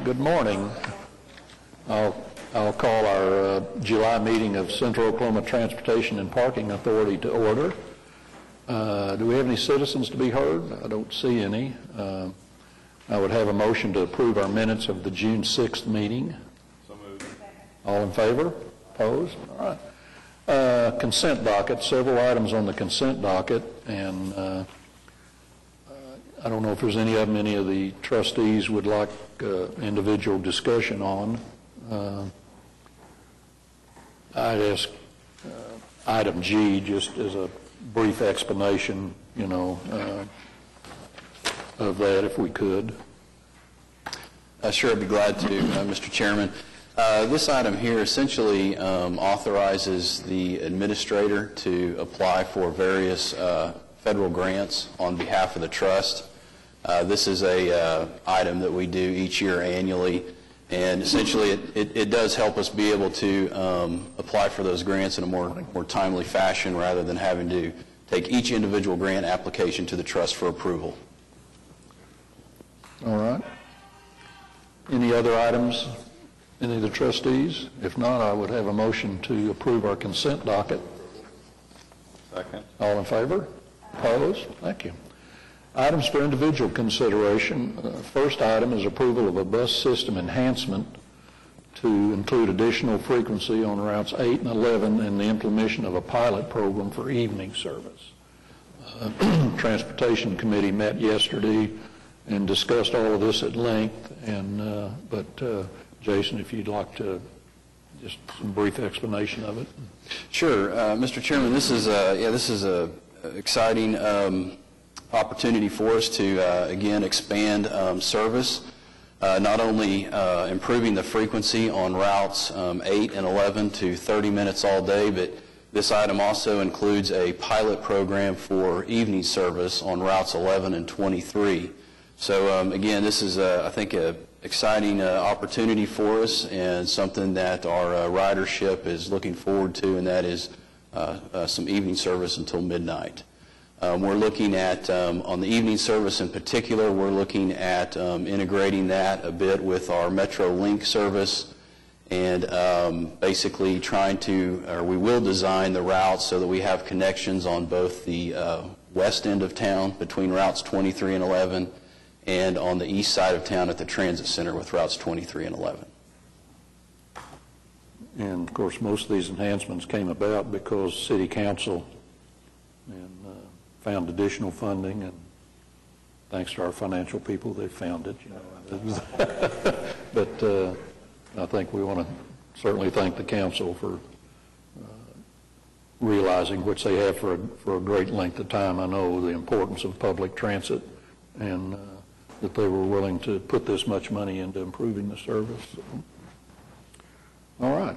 Good morning. I'll call our July meeting of Central Oklahoma Transportation and Parking Authority to order. Do we have any citizens to be heard? I don't see any. I would have a motion to approve our minutes of the June 6th meeting. So moved. All in favor? Opposed? All right. Consent docket, several items on the consent docket, and I don't know if there's any of the trustees would like individual discussion on. I'd ask item G just as a brief explanation, of that if we could. Sure, I'd be glad to, Mr. Chairman. This item here essentially authorizes the administrator to apply for various federal grants on behalf of the trust. This is a item that we do each year annually, and essentially it does help us be able to apply for those grants in a more timely fashion rather than having to take each individual grant application to the trust for approval. All right. Any other items? Any of the trustees? If not, I would have a motion to approve our consent docket. Second. All in favor? Opposed? Thank you. Items for individual consideration. First item is approval of a bus system enhancement to include additional frequency on routes 8 and 11 and the implementation of a pilot program for evening service. Transportation Committee met yesterday and discussed all of this at length, and but Jason, if you'd like to just some brief explanation of it. Sure, Mr. Chairman. This is a exciting opportunity for us to again expand service, not only improving the frequency on routes 8 and 11 to 30 minutes all day, but this item also includes a pilot program for evening service on routes 11 and 23. So again, this is I think a exciting opportunity for us and something that our ridership is looking forward to, and that is some evening service until midnight. We're looking at, on the evening service in particular, we're looking at integrating that a bit with our MetroLink service, and basically trying to, or we will design the routes so that we have connections on both the west end of town between routes 23 and 11, and on the east side of town at the transit center with routes 23 and 11. And of course, most of these enhancements came about because City Council found additional funding, and thanks to our financial people, they found it. But I think we want to certainly thank the council for realizing, which they have for a great length of time, I know, the importance of public transit, and that they were willing to put this much money into improving the service. So. All right.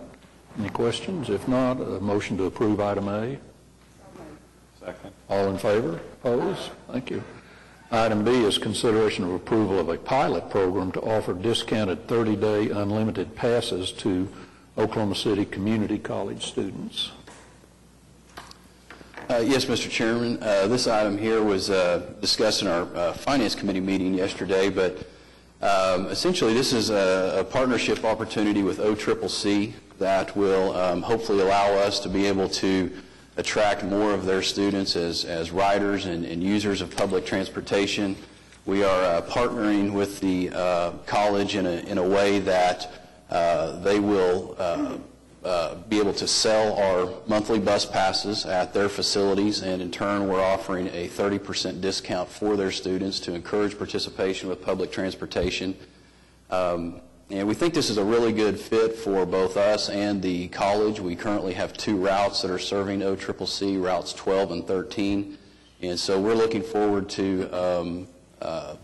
Any questions? If not, a motion to approve item A. Second. All in favor? Opposed? Thank you. Item B is consideration of approval of a pilot program to offer discounted 30-day unlimited passes to Oklahoma City Community College students. Yes, Mr. Chairman. This item here was discussed in our Finance Committee meeting yesterday, but essentially this is a partnership opportunity with OCCC that will hopefully allow us to be able to attract more of their students as riders and users of public transportation. We are partnering with the college in a way that they will be able to sell our monthly bus passes at their facilities, and in turn we're offering a 30% discount for their students to encourage participation with public transportation. And we think this is a really good fit for both us and the college. We currently have 2 routes that are serving OCCC, routes 12 and 13. And so we're looking forward to the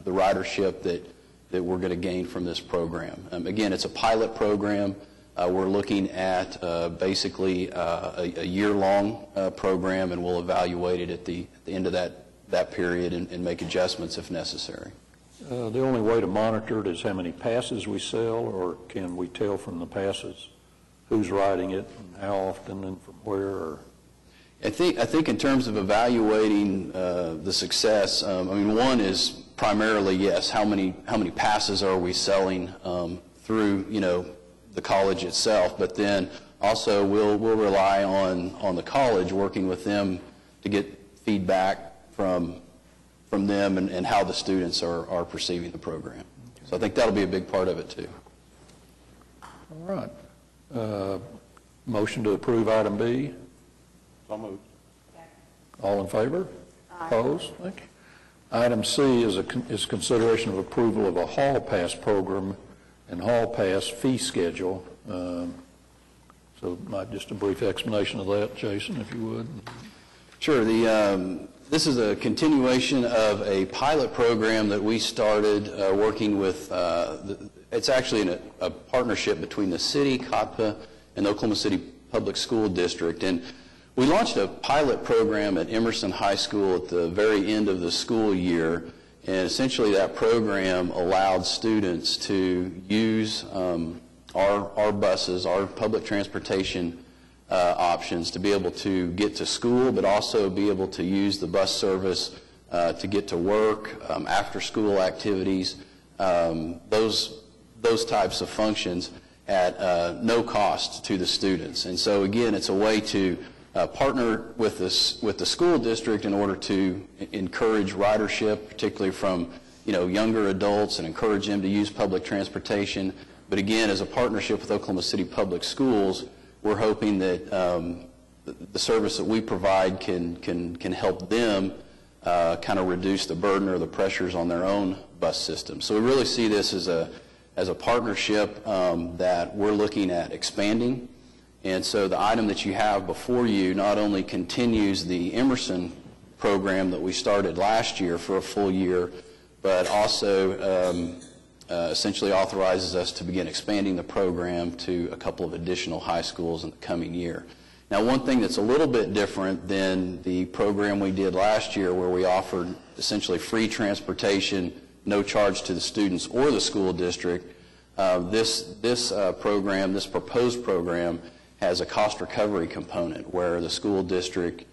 ridership that we're going to gain from this program. Again, it's a pilot program. We're looking at basically a year-long program, and we'll evaluate it at the end of that period and make adjustments if necessary. The only way to monitor it is how many passes we sell, or can we tell from the passes who's riding it and how often and from where? Or? I think in terms of evaluating the success, I mean, one is primarily, yes, how many passes are we selling through, the college itself, but then also we'll rely on the college, working with them to get feedback from them and how the students are perceiving the program. So I think that'll be a big part of it too. All right. Motion to approve item B. So moved. All in favor? Opposed? Thank you. Item C is consideration of approval of a hall pass program and hall pass fee schedule. So just a brief explanation of that, Jason, if you would. Sure. This is a continuation of a pilot program that we started working with, it's actually a partnership between the city, COTPA, and the Oklahoma City Public School District. And we launched a pilot program at Emerson High School at the very end of the school year, and essentially that program allowed students to use our buses, our public transportation options to be able to get to school, but also be able to use the bus service to get to work, after school activities, those types of functions at no cost to the students. And so again, it's a way to partner with the school district in order to encourage ridership, particularly from younger adults, and encourage them to use public transportation. But again, as a partnership with Oklahoma City Public Schools, we're hoping that the service that we provide can help them kind of reduce the burden or the pressures on their own bus system. So we really see this as a partnership that we're looking at expanding. And so the item that you have before you not only continues the Emerson program that we started last year for a full year, but also essentially authorizes us to begin expanding the program to a couple of additional high schools in the coming year. Now, one thing that's a little bit different than the program we did last year, where we offered essentially free transportation, no charge to the students or the school district, this proposed program has a cost recovery component where the school district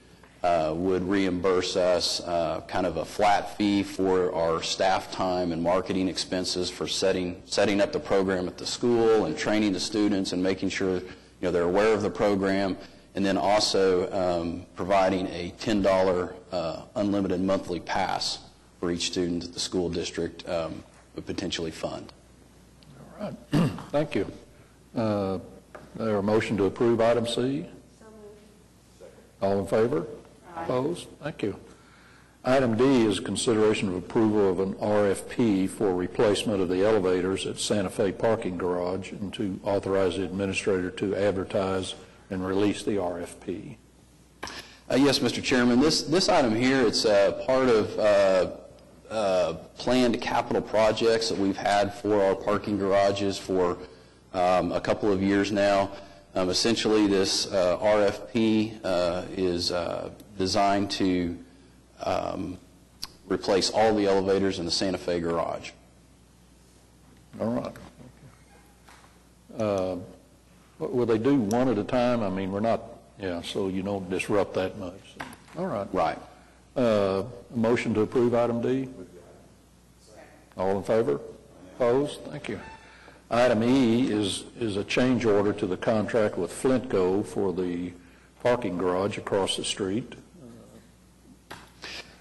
would reimburse us kind of a flat fee for our staff time and marketing expenses for setting up the program at the school and training the students and making sure they're aware of the program, and then also providing a $10 unlimited monthly pass for each student that the school district would potentially fund. All right. Thank you. There a motion to approve item C? So moved. All in favor? Opposed? Thank you. Item D is consideration of approval of an RFP for replacement of the elevators at Santa Fe Parking Garage, and to authorize the administrator to advertise and release the RFP. Yes, Mr. Chairman. This item here, it's part of planned capital projects that we've had for our parking garages for a couple of years now. Essentially, this RFP is designed to replace all the elevators in the Santa Fe garage. All right. Will they do one at a time? I mean, we're not, so you don't disrupt that much. So. All right. Right. Motion to approve item D? All in favor? Opposed? Thank you. Item E is a change order to the contract with Flintco for the parking garage across the street.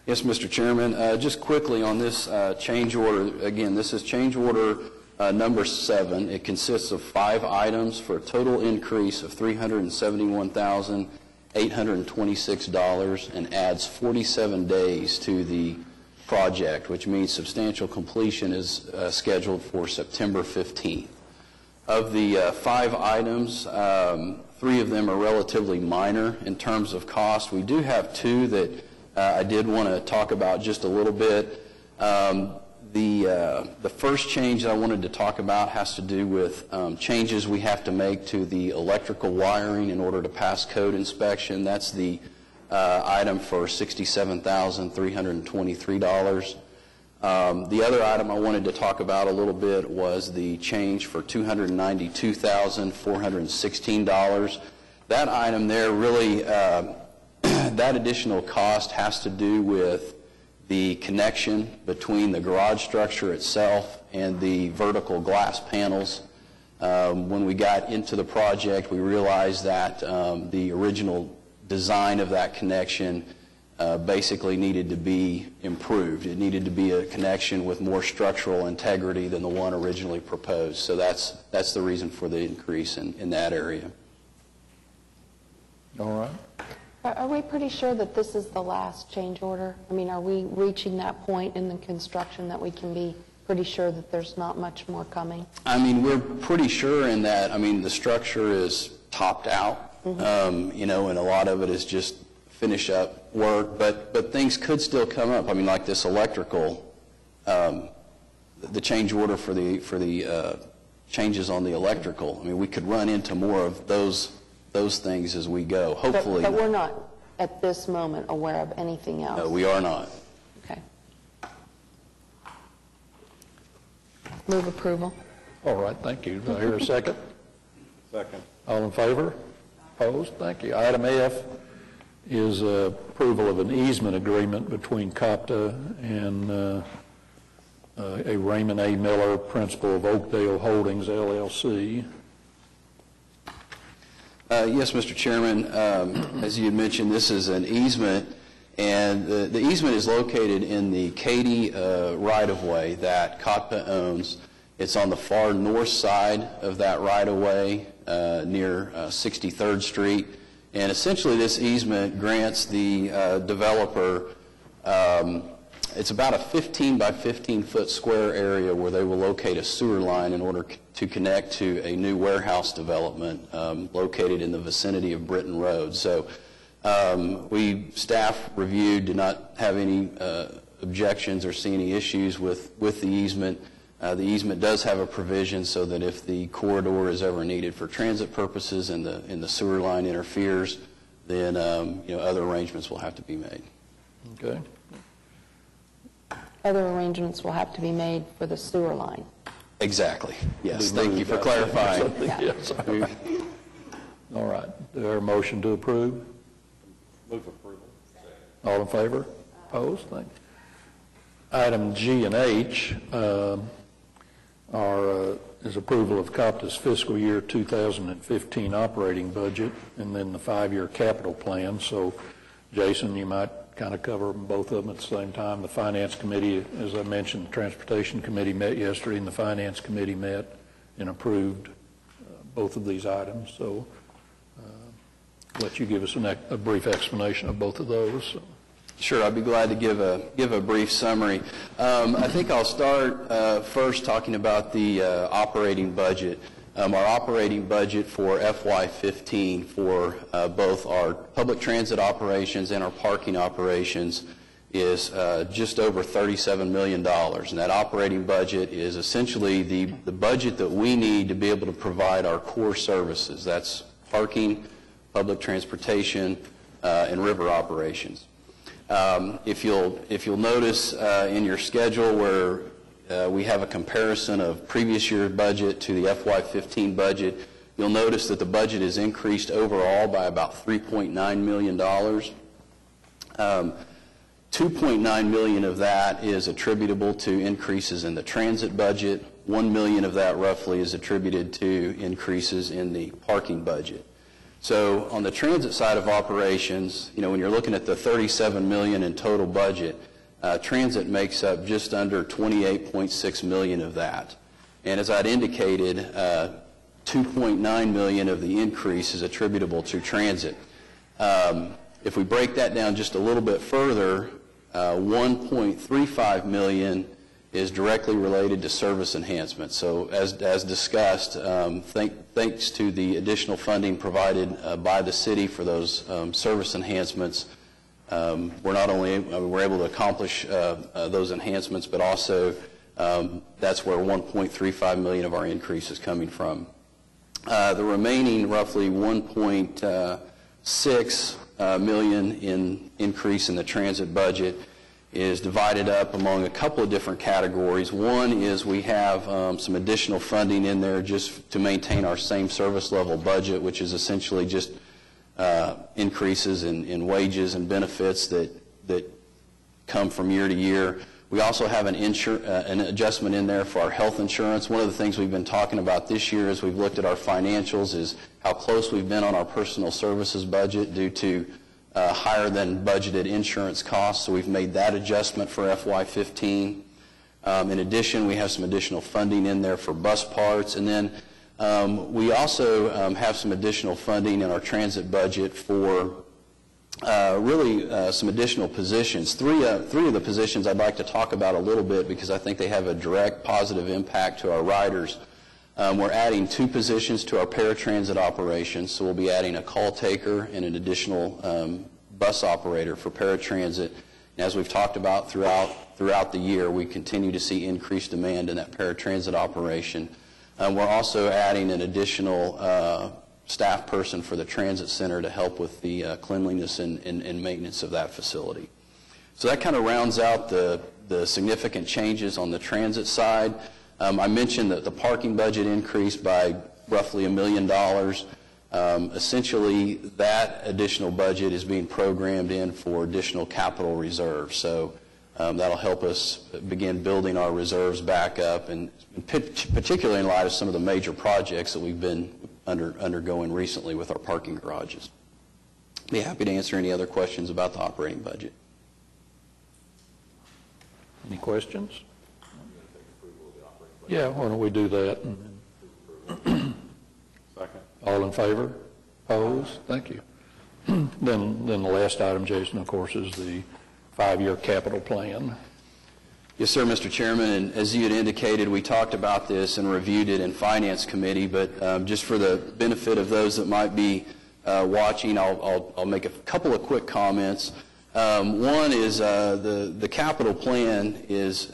Yes, Mr. Chairman. Just quickly on this change order, again, this is change order number 7. It consists of 5 items for a total increase of $371,826 and adds 47 days to the project, which means substantial completion is scheduled for September 15th. Of the 5 items, 3 of them are relatively minor in terms of cost. We do have 2 that I did want to talk about just a little bit. The first change that I wanted to talk about has to do with changes we have to make to the electrical wiring in order to pass code inspection. That's the item for $67,323. The other item I wanted to talk about a little bit was the change for $292,416. That item there really, that additional cost has to do with the connection between the garage structure itself and the vertical glass panels. When we got into the project, we realized that the original design of that connection basically needed to be improved. It needed to be a connection with more structural integrity than the one originally proposed. So that's the reason for the increase in that area. All right. Are we pretty sure that this is the last change order? I mean, are we reaching that point in the construction that we can be pretty sure that there's not much more coming? I mean, we're pretty sure in that, I mean, the structure is topped out, you know, and a lot of it is just finish up work, but things could still come up. I mean, like this electrical, the change order for the changes on the electrical. I mean, we could run into more of those things as we go, hopefully. But we're not, at this moment, aware of anything else? No, we are not. Okay. Move approval. All right, thank you. Do I hear a second? Second. All in favor? Opposed? Thank you. Item F is approval of an easement agreement between COPTA and a Raymond A. Miller, principal of Oakdale Holdings, LLC. Yes, Mr. Chairman. As you had mentioned, this is an easement, and the easement is located in the Katy right-of-way that COPTA owns. It's on the far north side of that right-of-way near 63rd Street. And essentially this easement grants the developer, it's about a 15 by 15 foot square area where they will locate a sewer line in order to connect to a new warehouse development located in the vicinity of Britton Road. So staff reviewed, did not have any objections or see any issues with the easement. The easement does have a provision so that if the corridor is ever needed for transit purposes and the sewer line interferes, then you know, other arrangements will have to be made. Okay. Other arrangements will have to be made for the sewer line. Exactly. Yes. Thank you for clarifying. Yes. All right. Is there a motion to approve? Move approval. All in favor? Opposed? Thank you. Item G and H is approval of COPTA's fiscal year 2015 operating budget and then the 5-year capital plan. So, Jason, you might kind of cover both of them at the same time. The Finance Committee, as I mentioned, the Transportation Committee met yesterday, and the Finance Committee met and approved both of these items. So, let you give us a brief explanation of both of those. Sure, I'd be glad to give a brief summary. I think I'll start first talking about the operating budget. Our operating budget for FY15 for both our public transit operations and our parking operations is just over $37 million. And that operating budget is essentially the budget that we need to be able to provide our core services. That's parking, public transportation, and river operations. If you'll notice in your schedule where we have a comparison of previous year's budget to the FY15 budget, you'll notice that the budget is increased overall by about $3.9 million. 2.9 million of that is attributable to increases in the transit budget. 1 million of that roughly is attributed to increases in the parking budget. So on the transit side of operations, you know, when you're looking at the $37 million in total budget, transit makes up just under $28.6 million of that. And as I'd indicated, 2.9 million of the increase is attributable to transit. If we break that down just a little bit further, 1.35 million is directly related to service enhancements. So as discussed, thanks to the additional funding provided by the city for those service enhancements, we're not only we're able to accomplish those enhancements, but also that's where 1.35 million of our increase is coming from. The remaining roughly 1.6 million in increase in the transit budget is divided up among a couple of different categories. One is we have some additional funding in there just to maintain our same service level budget, which is essentially just increases in wages and benefits that come from year to year. We also have an adjustment in there for our health insurance. One of the things we've been talking about this year as we've looked at our financials is how close we've been on our personal services budget due to higher than budgeted insurance costs, so we've made that adjustment for FY15. In addition, we have some additional funding in there for bus parts, and then we also have some additional funding in our transit budget for some additional positions. Three of the positions I'd like to talk about a little bit because I think they have a direct positive impact to our riders. We're adding 2 positions to our paratransit operations, so we'll be adding a call taker and an additional bus operator for paratransit. And as we've talked about throughout the year, we continue to see increased demand in that paratransit operation. We're also adding an additional staff person for the transit center to help with the cleanliness and maintenance of that facility. So that kind of rounds out the significant changes on the transit side. I mentioned that the parking budget increased by roughly $1 million. Essentially, that additional budget is being programmed in for additional capital reserves. So that'll help us begin building our reserves back up, and particularly in light of some of the major projects that we've been undergoing recently with our parking garages. Be happy to answer any other questions about the operating budget. Any questions? Yeah, why don't we do that? Second. All in favor? Opposed? Thank you. Then the last item, Jason, of course, is the 5-year capital plan. Yes, sir, Mr. Chairman, and as you had indicated, we talked about this and reviewed it in Finance Committee, but just for the benefit of those that might be watching, I'll make a couple of quick comments. One is the capital plan is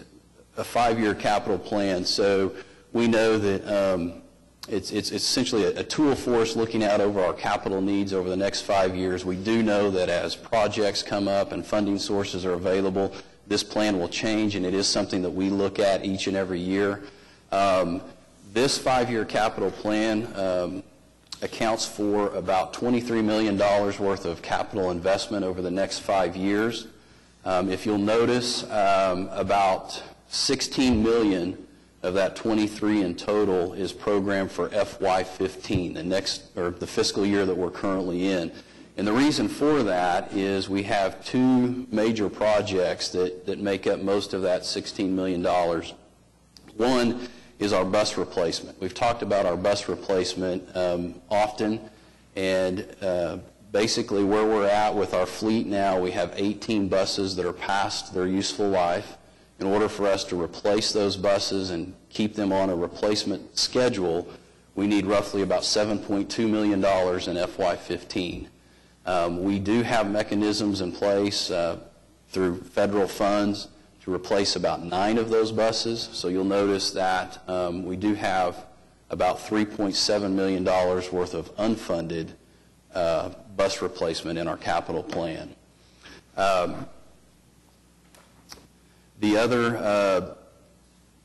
a 5-year capital plan, so we know that it's essentially a tool for us looking out over our capital needs over the next 5 years. We do know that as projects come up and funding sources are available, this plan will change, and it is something that we look at each and every year. This 5-year capital plan accounts for about $23 million worth of capital investment over the next 5 years. If you'll notice, about $16 million of that 23 in total is programmed for FY15, the fiscal year that we're currently in. And the reason for that is we have 2 major projects that make up most of that $16 million. One is our bus replacement. We've talked about our bus replacement often, and basically where we're at with our fleet now, we have 18 buses that are past their useful life. In order for us to replace those buses and keep them on a replacement schedule, we need roughly about $7.2 million in FY15. We do have mechanisms in place through federal funds to replace about 9 of those buses. So you'll notice that we do have about $3.7 million worth of unfunded bus replacement in our capital plan.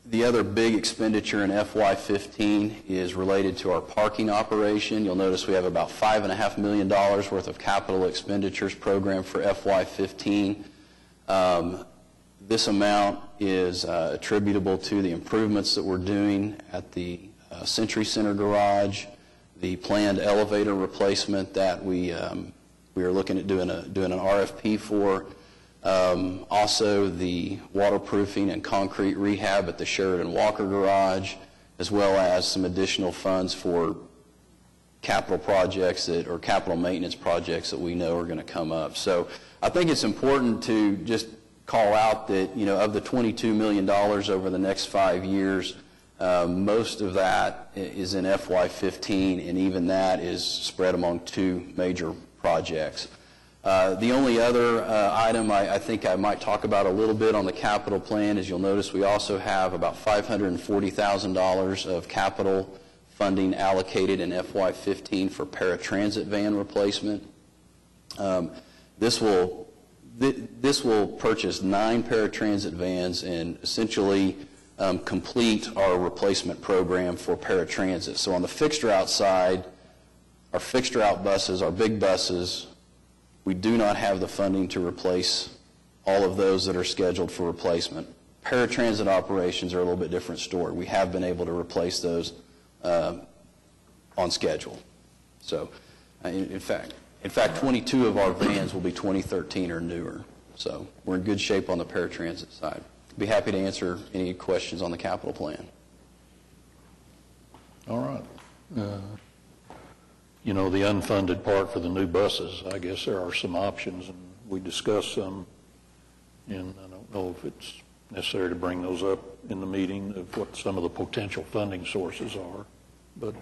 The other big expenditure in FY15 is related to our parking operation. You'll notice we have about $5.5 million worth of capital expenditures programmed for FY15. This amount is attributable to the improvements that we're doing at the Century Center garage, the planned elevator replacement that we are looking at doing an RFP for. Also the waterproofing and concrete rehab at the Sheridan Walker garage, as well as some additional funds for capital projects or capital maintenance projects that we know are going to come up. So I think it's important to just call out that, of the $22 million over the next 5 years, most of that is in FY15, and even that is spread among 2 major projects. The only other item I think I might talk about a little bit on the capital plan is you'll notice we also have about $540,000 of capital funding allocated in FY15 for paratransit van replacement. This will purchase 9 paratransit vans and essentially complete our replacement program for paratransit. So on the fixture out side, our fixture out buses, our big buses, we do not have the funding to replace all of those that are scheduled for replacement. Paratransit operations are a little bit different story. We have been able to replace those on schedule. So, in fact, 22 of our vans will be 2013 or newer. So we're in good shape on the paratransit side. Be happy to answer any questions on the capital plan. All right. You know, the unfunded part for the new buses, I guess there are some options, and we discussed some, and I don't know if it's necessary to bring those up in the meeting of what some of the potential funding sources are, but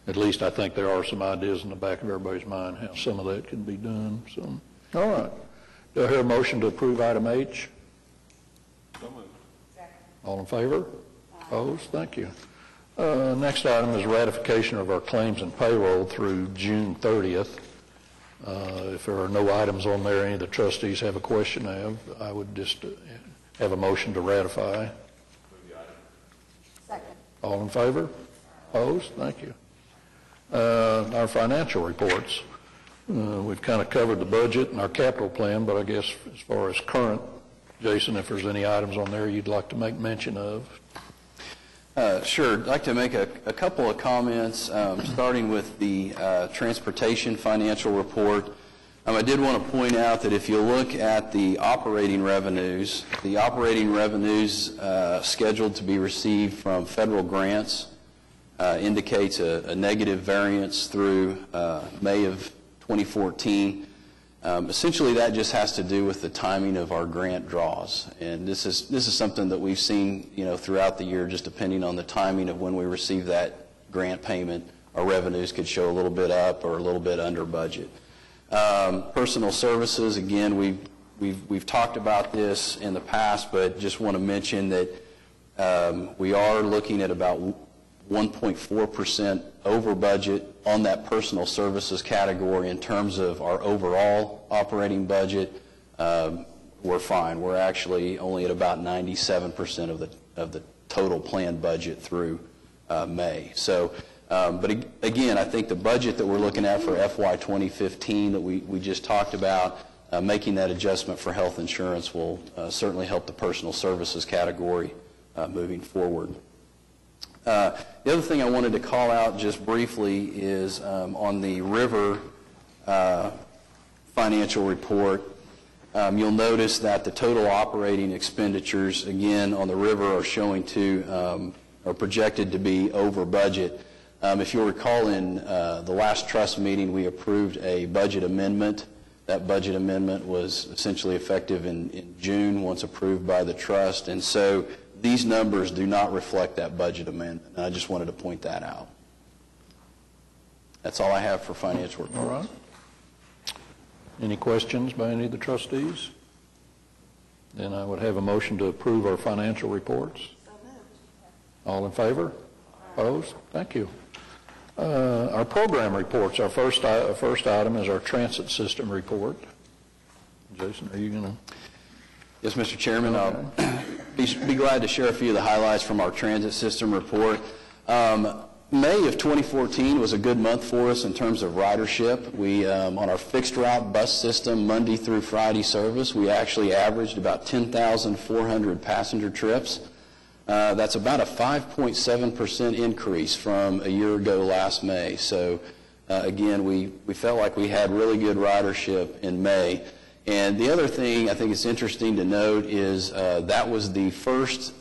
at least I think there are some ideas in the back of everybody's mind how some of that can be done. So, all right. Do I hear a motion to approve item H? So moved. All in favor? Opposed? Thank you. Next item is ratification of our claims and payroll through June 30th. If there are no items on there any of the trustees have a question of, I would just have a motion to ratify. Move the item. Second. All in favor? Opposed? Thank you. Our financial reports. We've kind of covered the budget and our capital plan, but I guess as far as current, Jason, if there's any items on there you'd like to make mention of. Sure. I'd like to make a couple of comments, starting with the transportation financial report. I did want to point out that if you look at the operating revenues scheduled to be received from federal grants indicates a negative variance through May of 2014. Essentially, that just has to do with the timing of our grant draws, and this is something that we've seen, throughout the year. Just depending on the timing of when we receive that grant payment, our revenues could show a little bit up or a little bit under budget. Personal services, again, we've talked about this in the past, but just want to mention that we are looking at about 1.4% over budget on that personal services category in terms of our overall operating budget. We're fine. We're actually only at about 97% of the total planned budget through May. So, but again, I think the budget that we're looking at for FY 2015 that we just talked about, making that adjustment for health insurance will certainly help the personal services category moving forward. The other thing I wanted to call out just briefly is on the River financial report. You'll notice that the total operating expenditures, again, on the River are projected to be over budget. If you'll recall, in the last trust meeting, we approved a budget amendment. That budget amendment was essentially effective in June, once approved by the trust, and so these numbers do not reflect that budget amendment, and I just wanted to point that out. That's all I have for financial reports. All right. Any questions by any of the trustees? Then I would have a motion to approve our financial reports. All in favor? Opposed? Thank you. Our program reports. Our first item is our transit system report. Jason, are you going to? Yes, Mr. Chairman. Okay. I'll be glad to share a few of the highlights from our transit system report. May of 2014 was a good month for us in terms of ridership. We, on our fixed route bus system, Monday through Friday service, we actually averaged about 10,400 passenger trips. That's about a 5.7% increase from a year ago last May. So again, we felt like we had really good ridership in May. And the other thing I think it's interesting to note is that was the first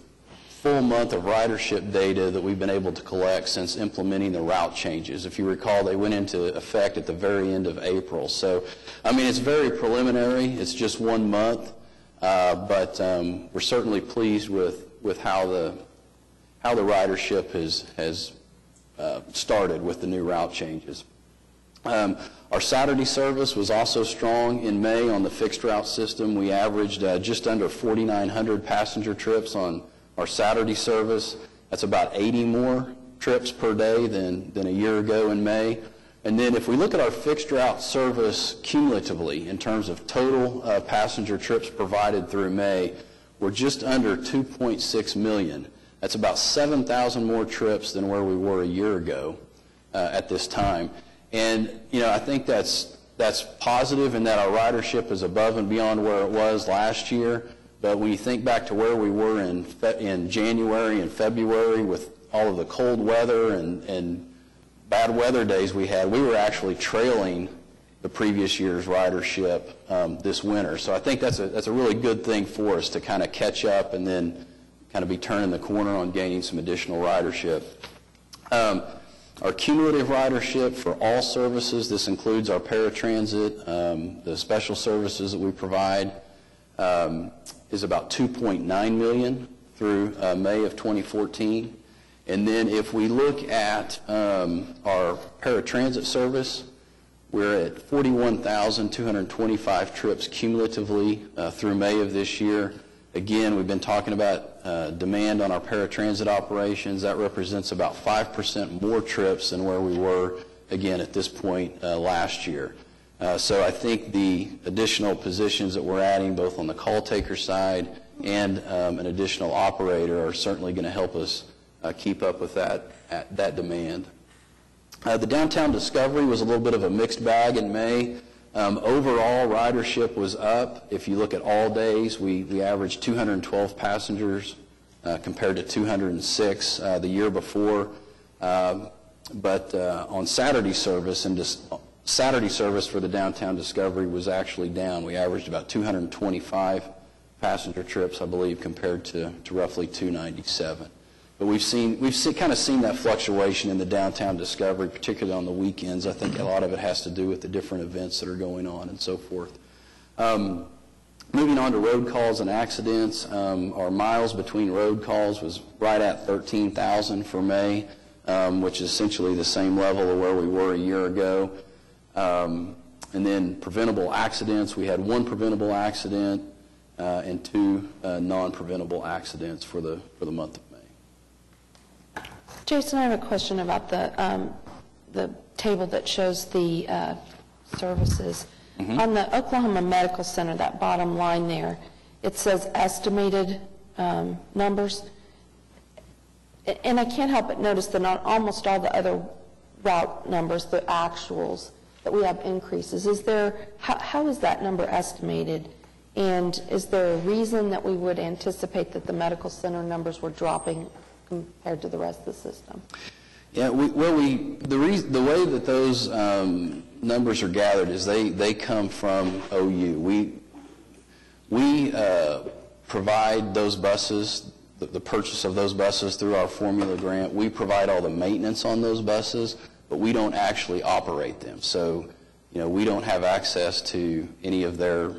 full month of ridership data that we've been able to collect since implementing the route changes. If you recall, they went into effect at the very end of April. So, I mean, it's very preliminary. It's just 1 month, but we're certainly pleased with how the ridership has started with the new route changes. Our Saturday service was also strong in May on the fixed route system. We averaged just under 4,900 passenger trips on our Saturday service. That's about 80 more trips per day than a year ago in May. And then if we look at our fixed route service cumulatively in terms of total passenger trips provided through May, we're just under 2.6 million. That's about 7,000 more trips than where we were a year ago at this time. And, I think that's that's positive in that our ridership is above and beyond where it was last year. But when you think back to where we were in January and February with all of the cold weather and bad weather days we had, we were actually trailing the previous year's ridership this winter. So I think that's a really good thing for us to kind of catch up and then kind of be turning the corner on gaining some additional ridership. Our cumulative ridership for all services, this includes our paratransit, the special services that we provide, is about 2.9 million through May of 2014. And then if we look at our paratransit service, we're at 41,225 trips cumulatively through May of this year. Again, we've been talking about demand on our paratransit operations. That represents about 5% more trips than where we were, again, at this point last year. So I think the additional positions that we're adding, both on the call taker side and an additional operator, are certainly going to help us keep up with that demand. The downtown Discovery was a little bit of a mixed bag in May. Overall, ridership was up. If you look at all days, we averaged 212 passengers compared to 206 the year before. But on Saturday service, Saturday service for the downtown Discovery was actually down. We averaged about 225 passenger trips, I believe, compared to roughly 297. But we've kind of seen that fluctuation in the downtown Discovery, particularly on the weekends. I think a lot of it has to do with the different events that are going on and so forth. Moving on to road calls and accidents, our miles between road calls was right at 13,000 for May, which is essentially the same level of where we were a year ago. And then preventable accidents, we had 1 preventable accident and 2 non-preventable accidents for the month of May. Jason, I have a question about the table that shows the services. Mm-hmm. On the Oklahoma Medical Center, that bottom line there, it says estimated numbers. And I can't help but notice that on almost all the other route numbers, the actuals, that we have increases. How is that number estimated? And is there a reason that we would anticipate that the medical center numbers were dropping compared to the rest of the system? Yeah, the way that those numbers are gathered is they come from OU. We provide those buses, the purchase of those buses through our formula grant. We provide all the maintenance on those buses, but we don't actually operate them. So, we don't have access to any of their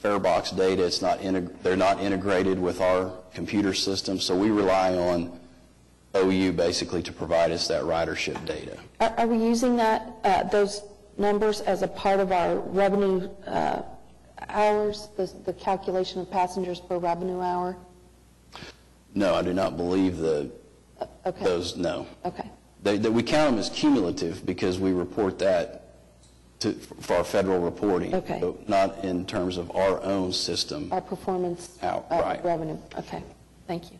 fare box data. They're not integrated with our computer system, so we rely on OU basically to provide us that ridership data. Are we using those numbers as a part of our revenue hours, the calculation of passengers per revenue hour? No, I do not believe okay. Those, no. Okay. We count them as cumulative because we report that for our federal reporting, okay. But not in terms of our own system. Our performance right. Revenue. Okay, thank you.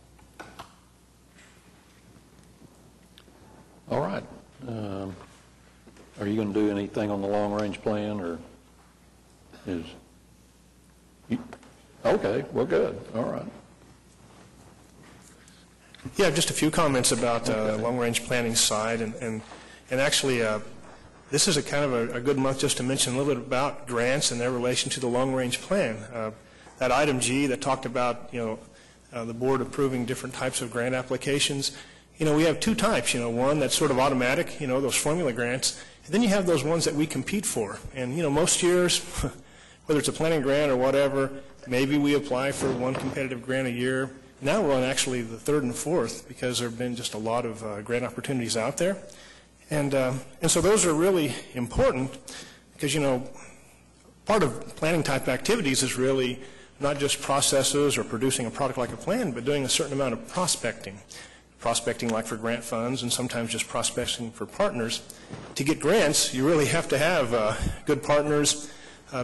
All right. Are you going to do anything on the long-range plan, or okay, we're good. All right. Yeah, just a few comments about the long-range planning side, and actually this is a kind of a good month just to mention a little bit about grants and their relation to the long-range plan. That item G that talked about, the board approving different types of grant applications. We have 2 types, one that's sort of automatic, those formula grants, and then you have those ones that we compete for. And, most years, whether it's a planning grant or whatever, maybe we apply for 1 competitive grant a year. Now we're on actually the 3rd and 4th because there have been just a lot of grant opportunities out there. And so those are really important because, part of planning type activities is really not just processes or producing a product like a plan, but doing a certain amount of prospecting. Prospecting like for grant funds and sometimes just prospecting for partners. To get grants, you really have to have good partners,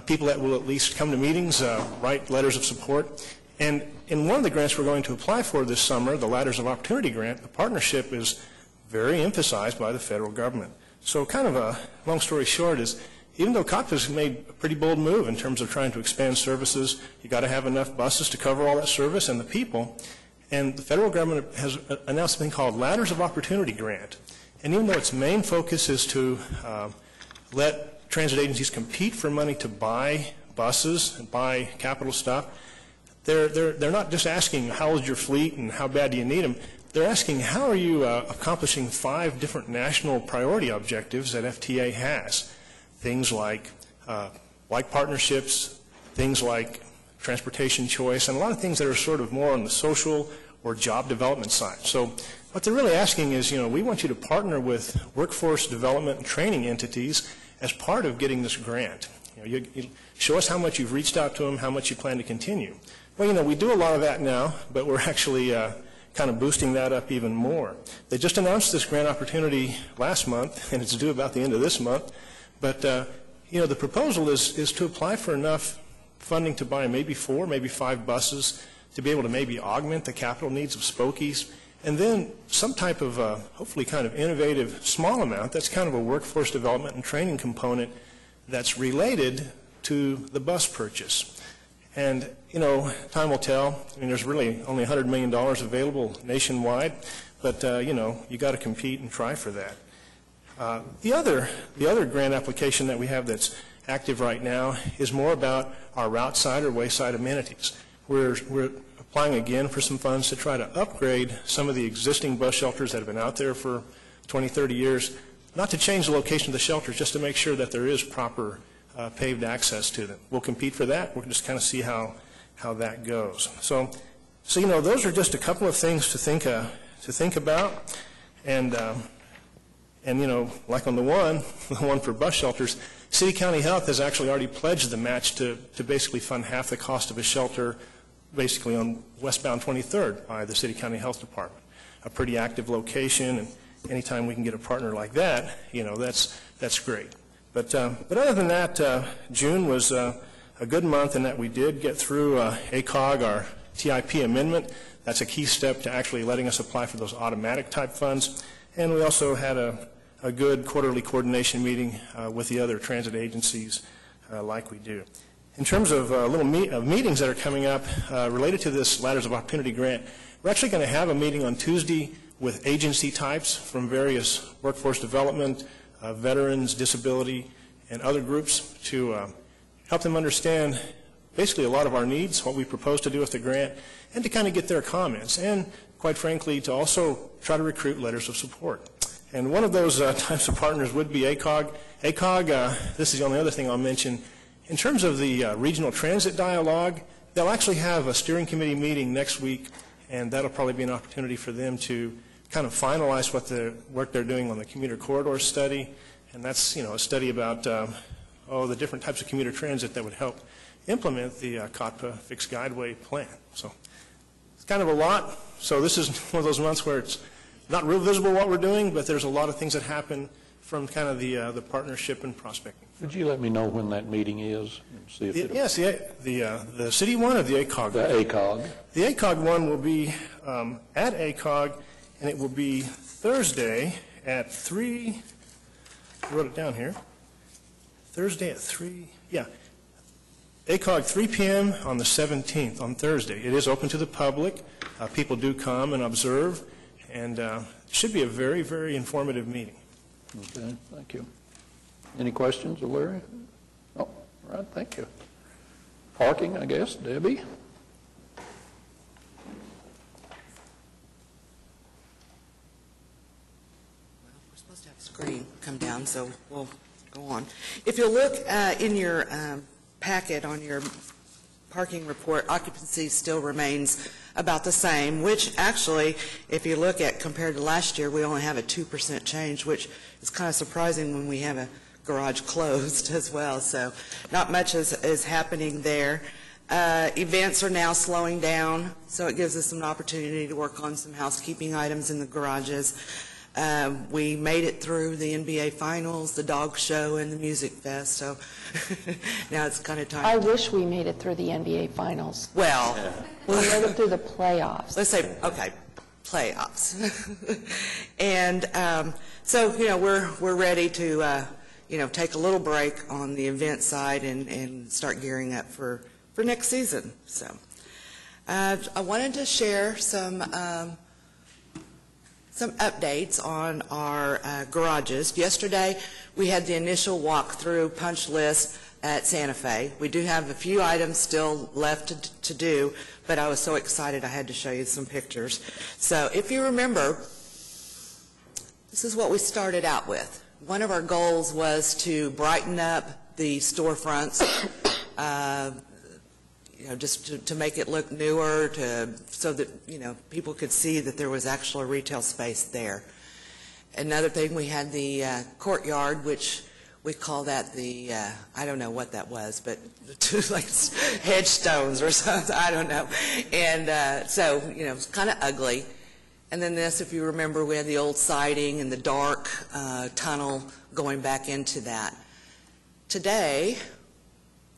people that will at least come to meetings, write letters of support. And in one of the grants we're going to apply for this summer, the Ladders of Opportunity grant, the partnership is very emphasized by the federal government. So kind of a long story short is, even though COTPA's made a pretty bold move in terms of trying to expand services, you got to have enough buses to cover all that service and the people. And the federal government has announced something called Ladders of Opportunity Grant. And even though its main focus is to let transit agencies compete for money to buy buses and buy capital stuff, they're not just asking how old is your fleet and how bad do you need them. They're asking how are you accomplishing 5 different national priority objectives that FTA has. Things like partnerships, things like transportation choice, and a lot of things that are sort of more on the social or job development side. So what they're really asking is, we want you to partner with workforce development and training entities as part of getting this grant. You show us how much you've reached out to them, how much you plan to continue. Well, we do a lot of that now, but we're actually kind of boosting that up even more. They just announced this grant opportunity last month, and it's due about the end of this month. But, the proposal is to apply for enough funding to buy maybe 4, maybe 5 buses to be able to maybe augment the capital needs of Spokies, and then some type of, hopefully kind of innovative small amount that's kind of a workforce development and training component that's related to the bus purchase. And, time will tell. There's really only $100 million available nationwide, but, you got to compete and try for that. The other grant application that we have that's active right now is more about our route side or wayside amenities. We're applying again for some funds to try to upgrade some of the existing bus shelters that have been out there for 20, 30 years, not to change the location of the shelters, just to make sure that there is proper paved access to them. We'll compete for that. We'll just kind of see how that goes. So those are just a couple of things to think about, and like on the one for bus shelters, City County Health has actually already pledged the match to basically fund half the cost of a shelter basically on westbound 23rd by the City County Health Department. A pretty active location, and anytime we can get a partner like that, that's great. But other than that, June was a good month in that we did get through ACOG, our TIP amendment. That's a key step to actually letting us apply for those automatic type funds. And we also had a good quarterly coordination meeting with the other transit agencies like we do. In terms of meetings that are coming up related to this Ladders of Opportunity grant, we're actually going to have a meeting on Tuesday with agency types from various workforce development, veterans, disability, and other groups to help them understand basically a lot of our needs, what we propose to do with the grant, and to kind of get their comments, and quite frankly, to also try to recruit letters of support. And one of those types of partners would be ACOG. ACOG, this is the only other thing I'll mention, in terms of the regional transit dialogue, they'll actually have a steering committee meeting next week, and that'll probably be an opportunity for them to kind of finalize what the work they're doing on the commuter corridor study, and that's a study about the different types of commuter transit that would help implement the COTPA fixed guideway plan. So it's kind of a lot. So this is one of those months where it's not real visible what we're doing, but there's a lot of things that happen from kind of the partnership and prospecting. Would you let me know when that meeting is? And see if Yes, the city one or the ACOG? The ACOG. The ACOG one will be at ACOG, and it will be Thursday at 3, I wrote it down here, Thursday at 3, ACOG 3 p.m. on the 17th, on Thursday. It is open to the public. People do come and observe, and it should be a very, very informative meeting. Okay, thank you. Any questions of Larry? Oh, all right, thank you. Parking, I guess, Debbie? We're supposed to have a screen come down, so we'll go on. If you look in your packet on your parking report, occupancy still remains about the same, which actually, if you look at compared to last year, we only have a 2% change, which is kind of surprising when we have a garage closed as well. So not much is happening there. Events are now slowing down, so it gives us an opportunity to work on some housekeeping items in the garages. We made it through the NBA Finals, the dog show, and the music fest, so now it's kind of time. I wish we made it through the NBA Finals. Well, We made it through the playoffs. let's say, okay, playoffs. And so, we're ready to, take a little break on the event side and start gearing up for next season. So I wanted to share some updates on our garages. Yesterday, we had the initial walkthrough punch list at Santa Fe. We do have a few items still left to do, but I was so excited I had to show you some pictures. So if you remember, this is what we started out with. One of our goals was to brighten up the storefronts, just to make it look newer, so that, people could see that there was actual retail space there. Another thing, we had the courtyard, which we call that the, I don't know what that was, but like hedge stones or something, I don't know. And so, it's kind of ugly. And then this, if you remember, we had the old siding and the dark tunnel going back into that. Today,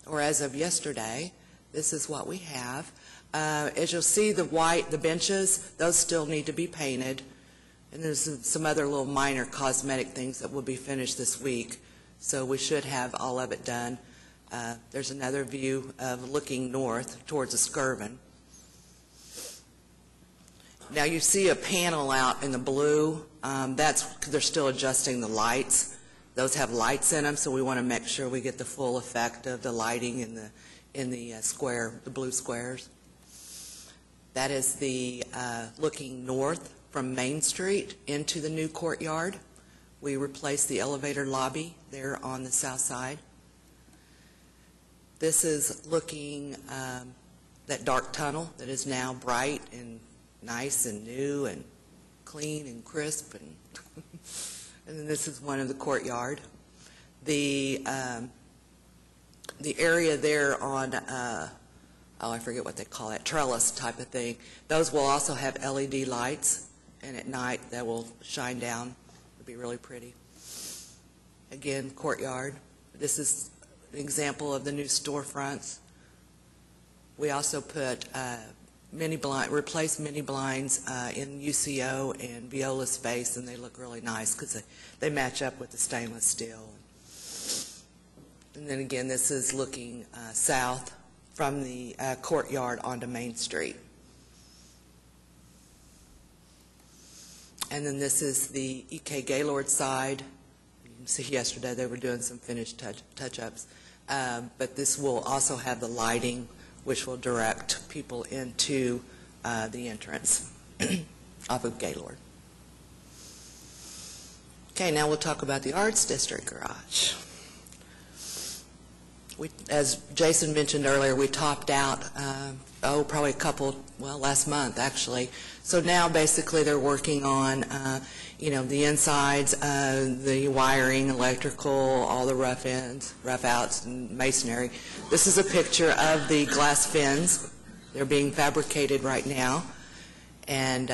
or as of yesterday, this is what we have. As you'll see, the benches, those still need to be painted. And there's some other little minor cosmetic things that will be finished this week. So we should have all of it done. There's another view of looking north towards Skirvin. Now you see a panel out in the blue. That's because they're still adjusting the lights. Those have lights in them, so we want to make sure we get the full effect of the lighting in the square, the blue squares. That is the looking north from Main Street into the new courtyard. We replaced the elevator lobby there on the south side. This is looking that dark tunnel that is now bright and nice and new and clean and crisp, and and then this is one of the courtyard. The area there on I forget what they call it, trellis type of thing. Those will also have LED lights, and at night that will shine down. It'll be really pretty. Again, courtyard. This is an example of the new storefronts. We also put replaced mini blinds in UCO and Viola space, and they look really nice because they match up with the stainless steel. And then again, this is looking south from the courtyard onto Main Street. And then this is the E.K. Gaylord side. You can see yesterday they were doing some finished touch-ups. But this will also have the lighting, which will direct people into the entrance off of Gaylord. Okay, now we'll talk about the Arts District garage. As Jason mentioned earlier, we topped out, probably last month actually. So now basically they're working on, the insides, the wiring, electrical, all the rough ends, rough outs, and masonry. This is a picture of the glass fins. They're being fabricated right now. And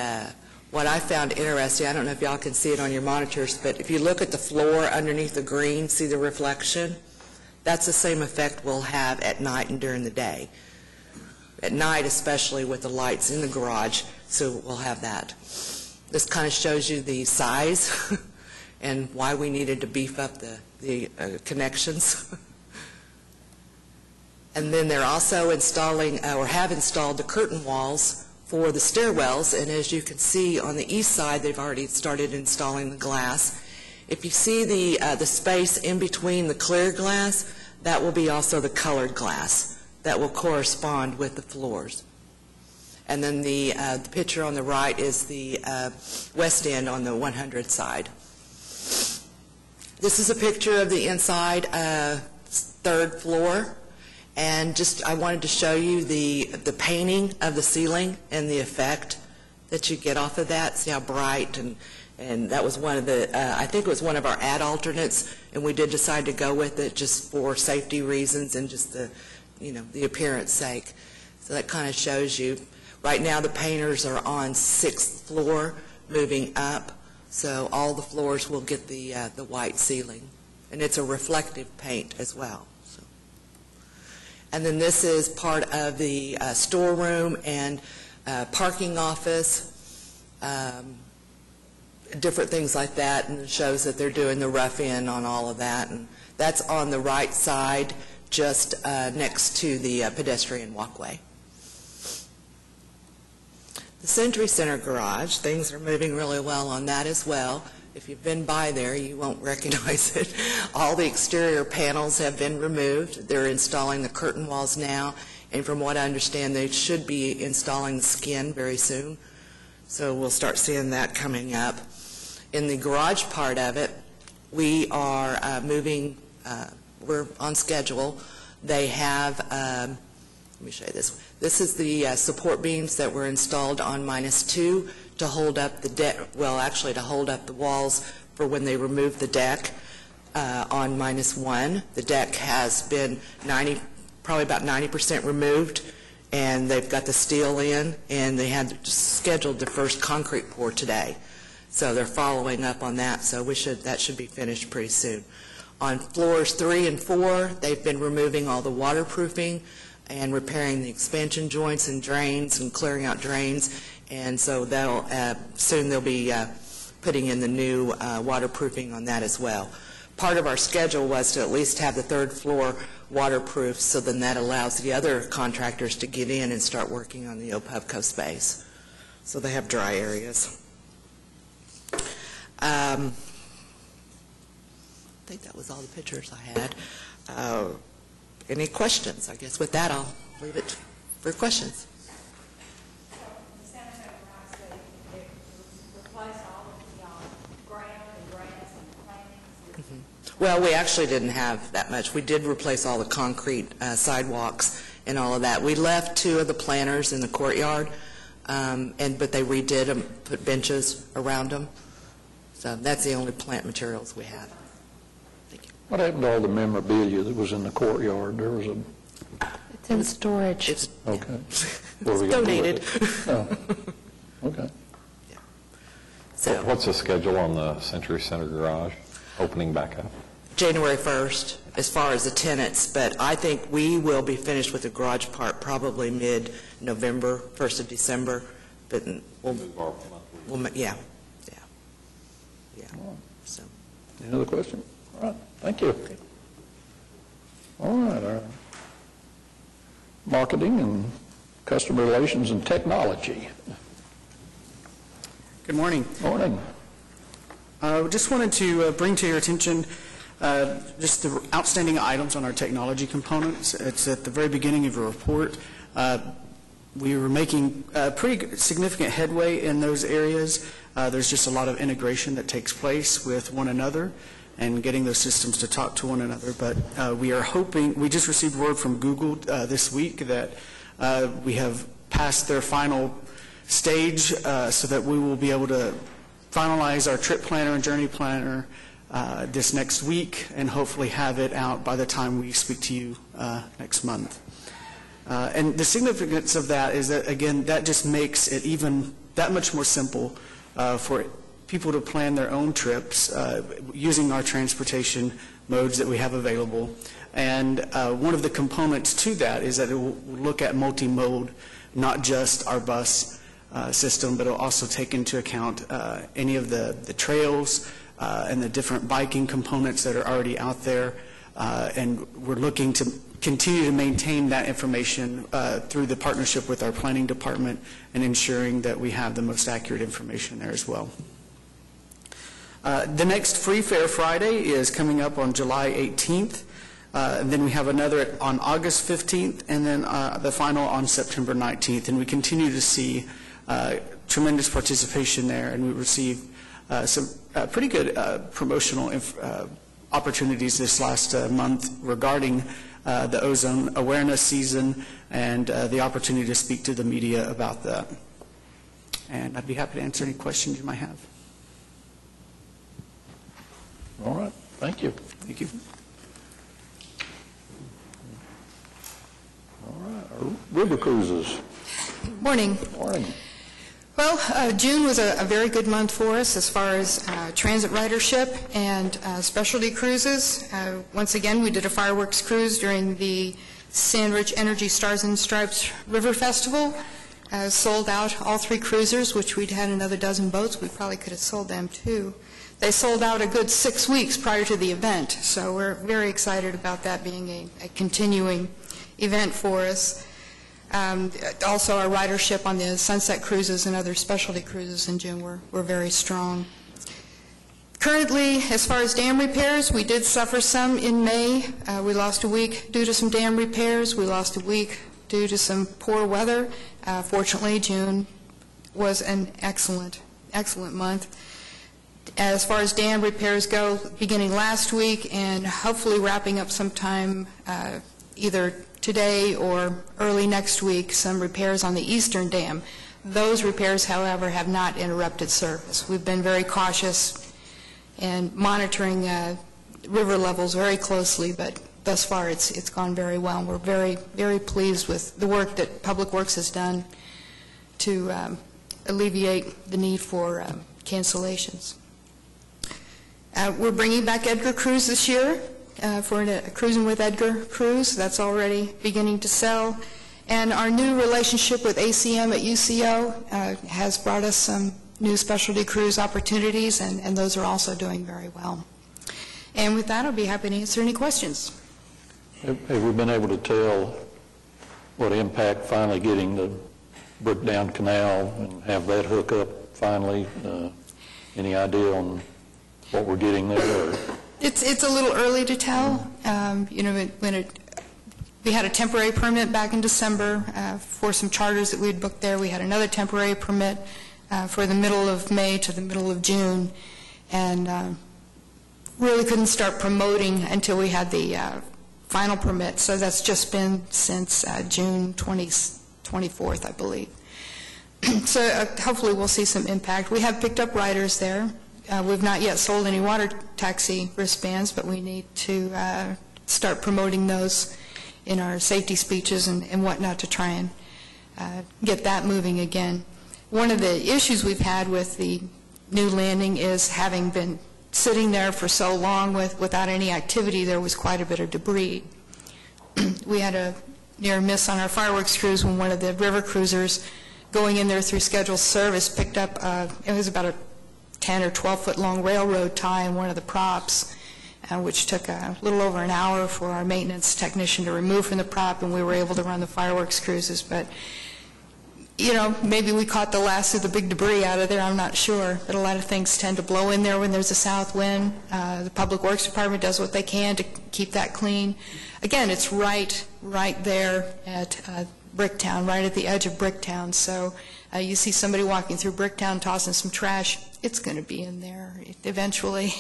what I found interesting, I don't know if y'all can see it on your monitors, but if you look at the floor underneath the green, see the reflection? That's the same effect we'll have at night and during the day. At night, especially with the lights in the garage, so we'll have that. This kind of shows you the size and why we needed to beef up the connections. And then they're also installing, or have installed, the curtain walls for the stairwells, and as you can see on the east side, they've already started installing the glass. If you see the space in between the clear glass, that will be also the colored glass that will correspond with the floors. And then the picture on the right is the west end on the 100 side. This is a picture of the inside third floor, and just I wanted to show you the painting of the ceiling and the effect that you get off of that. See how bright, and that was one of the, I think it was one of our ad alternates, and we did decide to go with it just for safety reasons and just the appearance sake. So that kind of shows you. Right now the painters are on 6th floor moving up, so all the floors will get the white ceiling. And it's a reflective paint as well. So. And then this is part of the storeroom and parking office. different things like that, and it shows that they're doing the rough-in on all of that. And that's on the right side, just next to the pedestrian walkway. The Century Center garage, things are moving really well on that as well. If you've been by there, you won't recognize it. All the exterior panels have been removed. They're installing the curtain walls now, and from what I understand, they should be installing the skin very soon. So we'll start seeing that coming up. In the garage part of it, we are moving, we're on schedule. They have, let me show you this. This is the support beams that were installed on -2 to hold up the deck, well, actually to hold up the walls for when they remove the deck on -1. The deck has been probably about 90% removed, and they've got the steel in, and they had scheduled the first concrete pour today. So they're following up on that, so that should be finished pretty soon. On floors 3 and 4, they've been removing all the waterproofing and repairing the expansion joints and drains and clearing out drains, and so soon they'll be putting in the new waterproofing on that as well. Part of our schedule was to at least have the 3rd floor waterproof, so then that allows the other contractors to get in and start working on the Opubco space. So they have dry areas. I think that was all the pictures I had. Any questions? I guess with that, I'll leave it for questions. Well, we actually didn't have that much. We did replace all the concrete sidewalks and all of that. We left 2 of the planters in the courtyard, but they redid them, put benches around them. So that's the only plant materials we have. Thank you. What happened to all the memorabilia that was in the courtyard? There was It's in storage. It's okay. It's donated. Oh, okay. Yeah. So What's the schedule on the Century Center garage opening back up? January 1st, as far as the tenants, but I think we will be finished with the garage part probably mid-November, 1st of December, but we'll yeah. So. Any other question? All right, thank you. All right, marketing and customer relations and technology. Good morning. Morning. Just wanted to bring to your attention just the outstanding items on our technology components. It's at the very beginning of your report. We were making pretty significant headway in those areas. There's just a lot of integration that takes place with one another and getting those systems to talk to one another. But we are hoping, we just received word from Google this week that we have passed their final stage so that we will be able to finalize our trip planner and journey planner this next week and hopefully have it out by the time we speak to you next month. And the significance of that is that, again, that just makes it even that much more simple for people to plan their own trips using our transportation modes that we have available. And one of the components to that is that it will look at multi-mode, not just our bus system, but it will also take into account any of the trails and the different biking components that are already out there. And we're looking to continue to maintain that information through the partnership with our planning department and ensuring that we have the most accurate information there as well. The next Free Fare Friday is coming up on July 18th. And then we have another on August 15th, and then the final on September 19th. And we continue to see tremendous participation there, and we receive some pretty good promotional opportunities this last month regarding the ozone awareness season and the opportunity to speak to the media about that. And I'd be happy to answer any questions you might have. All right, thank you. Thank you. All right, our river cruises. Morning. Morning. Well, June was a very good month for us as far as transit ridership and specialty cruises. Once again, we did a fireworks cruise during the Sandwich Energy Stars and Stripes River Festival. sold out all 3 cruisers, which we'd had another dozen boats. We probably could have sold them too. They sold out a good 6 weeks prior to the event, so we're very excited about that being a continuing event for us. Also, our ridership on the Sunset Cruises and other specialty cruises in June were very strong. Currently, as far as dam repairs, we did suffer some in May. We lost a week due to some dam repairs. We lost a week due to some poor weather. Fortunately, June was an excellent month. As far as dam repairs go, beginning last week and hopefully wrapping up sometime either today or early next week, some repairs on the eastern dam. Those repairs, however, have not interrupted service. We've been very cautious and monitoring river levels very closely, but thus far it's gone very well. We're very, very pleased with the work that Public Works has done to alleviate the need for cancellations. We're bringing back Edgar Cruise this year for a Cruising with Edgar cruise. That's already beginning to sell. And our new relationship with ACM at UCO has brought us some new specialty cruise opportunities, and those are also doing very well. And with that, I'll be happy to answer any questions. Have we been able to tell what impact finally getting the Brookdown Canal and have that hook up finally? Any idea on what we're getting there? Or? It's a little early to tell. We had a temporary permit back in December for some charters that we had booked there. We had another temporary permit for the middle of May to the middle of June, and really couldn't start promoting until we had the final permit. So that's just been since June 24th, I believe. So hopefully we'll see some impact. We have picked up riders there. We've not yet sold any water taxi wristbands, but we need to start promoting those in our safety speeches and whatnot to try and get that moving again. One of the issues we've had with the new landing is having been sitting there for so long without any activity, there was quite a bit of debris. We had a near miss on our fireworks cruise when one of the river cruisers going in there through scheduled service picked up, it was about a 10 or 12 foot long railroad tie in one of the props, which took a little over an hour for our maintenance technician to remove from the prop, and we were able to run the fireworks cruises. But, you know, maybe we caught the last of the big debris out of there, I'm not sure. But a lot of things tend to blow in there when there's a south wind. The Public Works Department does what they can to keep that clean. Again, it's right there at Bricktown, right at the edge of Bricktown. So you see somebody walking through Bricktown tossing some trash, it's going to be in there eventually.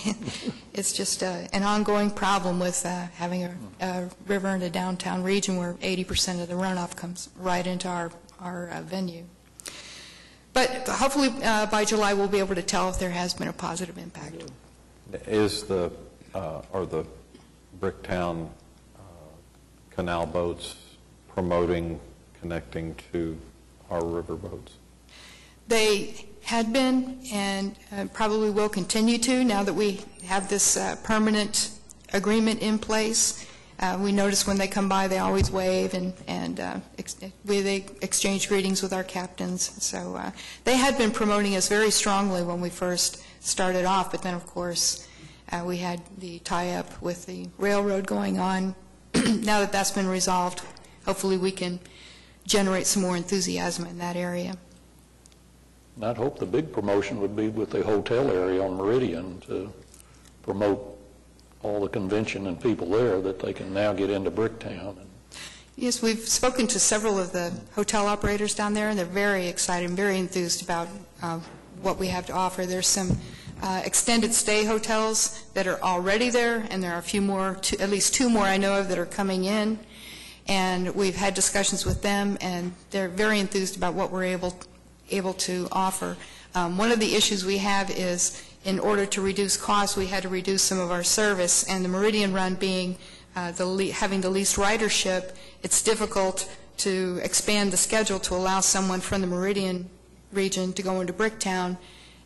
It's just an ongoing problem with having a river in a downtown region where 80% of the runoff comes right into our venue. But hopefully by July we'll be able to tell if there has been a positive impact. Is are the Bricktown canal boats promoting connecting to our river boats? They had been and probably will continue to now that we have this permanent agreement in place. We notice when they come by they always wave and they exchange greetings with our captains. So they had been promoting us very strongly when we first started off, but then of course we had the tie-up with the railroad going on. Now that that's been resolved, hopefully we can generate some more enthusiasm in that area. And I'd hope the big promotion would be with the hotel area on Meridian to promote all the convention and people there that they can now get into Bricktown. Yes, we've spoken to several of the hotel operators down there, and they're very excited and very enthused about what we have to offer. There's some extended stay hotels that are already there, and there are a few more, at least two more I know of that are coming in. And we've had discussions with them, and they're very enthused about what we're able to offer. One of the issues we have is in order to reduce costs, we had to reduce some of our service, and the Meridian run being having the least ridership, it's difficult to expand the schedule to allow someone from the Meridian region to go into Bricktown,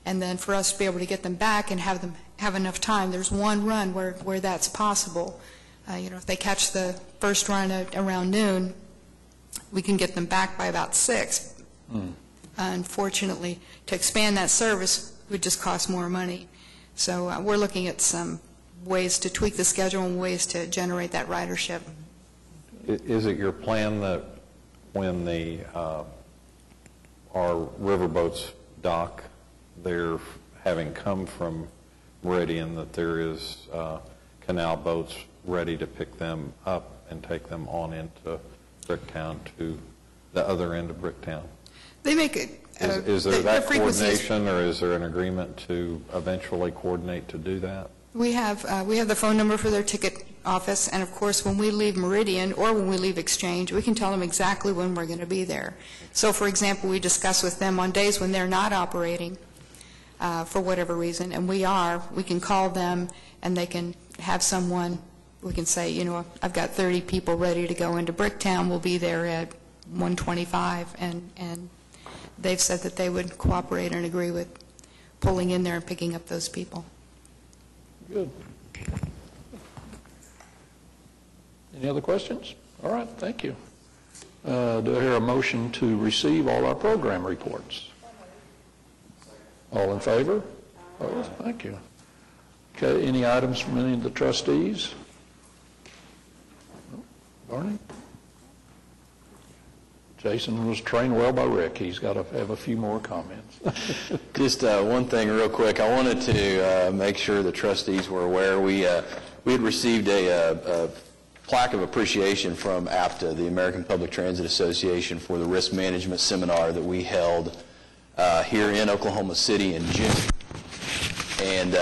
and then for us to be able to get them back and have them have enough time. There's one run where that's possible. If they catch the first run at around noon, we can get them back by about 6. Unfortunately, to expand that service would just cost more money. So we're looking at some ways to tweak the schedule and ways to generate that ridership. Is it your plan that when our riverboats dock, they're having come from Meridian, that there is canal boats ready to pick them up and take them on into Bricktown to the other end of Bricktown? They make it. Is there that coordination, or is there an agreement to eventually coordinate to do that? We have the phone number for their ticket office, and of course, when we leave Meridian or when we leave Exchange, we can tell them exactly when we're going to be there. So, for example, we discuss with them on days when they're not operating for whatever reason, and we can call them, and they can have someone, we can say, you know, I've got 30 people ready to go into Bricktown, we'll be there at 1:25, and they've said that they would cooperate and agree with pulling in there and picking up those people. Good. Any other questions? All right, thank you. Do I hear a motion to receive all our program reports? All in favor? Opposed? Thank you. Okay, any items from any of the trustees? Barney? Jason was trained well by Rick. He's got to have a few more comments. Just one thing real quick. I wanted to make sure the trustees were aware. We had received a plaque of appreciation from APTA, the American Public Transit Association, for the risk management seminar that we held here in Oklahoma City in June. And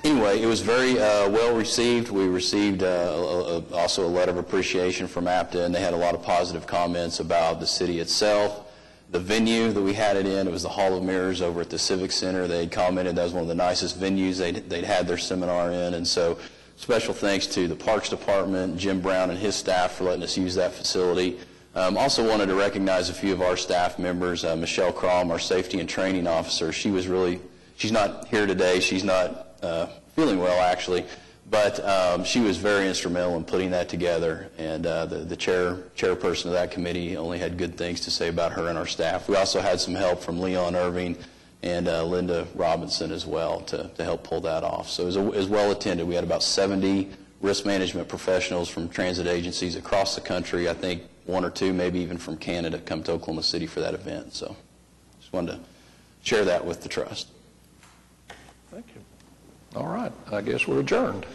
anyway, it was very well received. We received also a letter of appreciation from APTA, and they had a lot of positive comments about the city itself. The venue that we had it in, it was the Hall of Mirrors over at the Civic Center. They had commented that was one of the nicest venues they'd had their seminar in, and so special thanks to the Parks Department, Jim Brown and his staff for letting us use that facility. Also wanted to recognize a few of our staff members. Michelle Crom, our safety and training officer, she's not here today. She's not feeling well, actually, but she was very instrumental in putting that together, and the chairperson of that committee only had good things to say about her and our staff. We also had some help from Leon Irving and Linda Robinson as well to help pull that off. So it was well attended. We had about 70 risk management professionals from transit agencies across the country. I think one or two, maybe even from Canada, come to Oklahoma City for that event. So just wanted to share that with the trust. Thank you. All right, I guess we're adjourned.